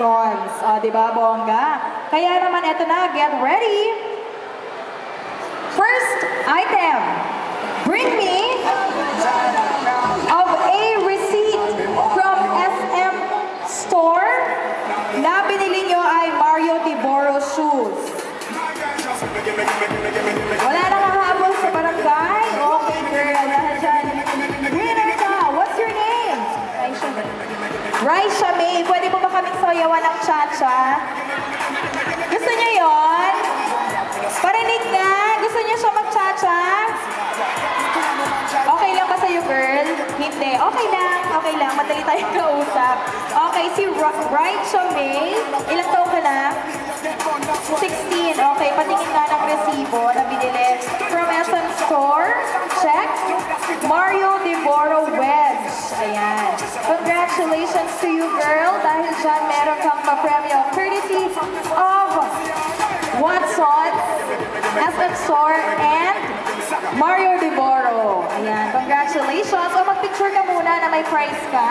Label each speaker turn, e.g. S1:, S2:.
S1: Watsons. O, di ba, bongga? Kaya naman, eto na, get ready. First item, bring me of a receipt from SM store na binili nyo ay Mario Tiboro shoes. Wala nang hahabol sa barangay? Okay, girl. Lahat dyan. Winner ka. What's your name? Raisha May. Raisha May. Pwede mo ba kaming sayawan ng cha-cha? Gusto niyo yon? Parinig na. Gusto niyo siya mag-cha-cha? Okay lang ba sa'yo, girl? Hindi. Okay lang. Okay lang. Madali tayong kausap. Okay, si Raisha May. Ilang taon ka na? 16. Okay, patingin nga ng resibo na binili from SM Store. Check. Mario Tiboro Wedge. Ayan. Congratulations to you, girl. Dahil dyan, meron kang pa-premyo courtesy of Watson, SM Store, and Mario Tiboro. Ayan. Congratulations. O, mag-picture ka muna na may prize ka.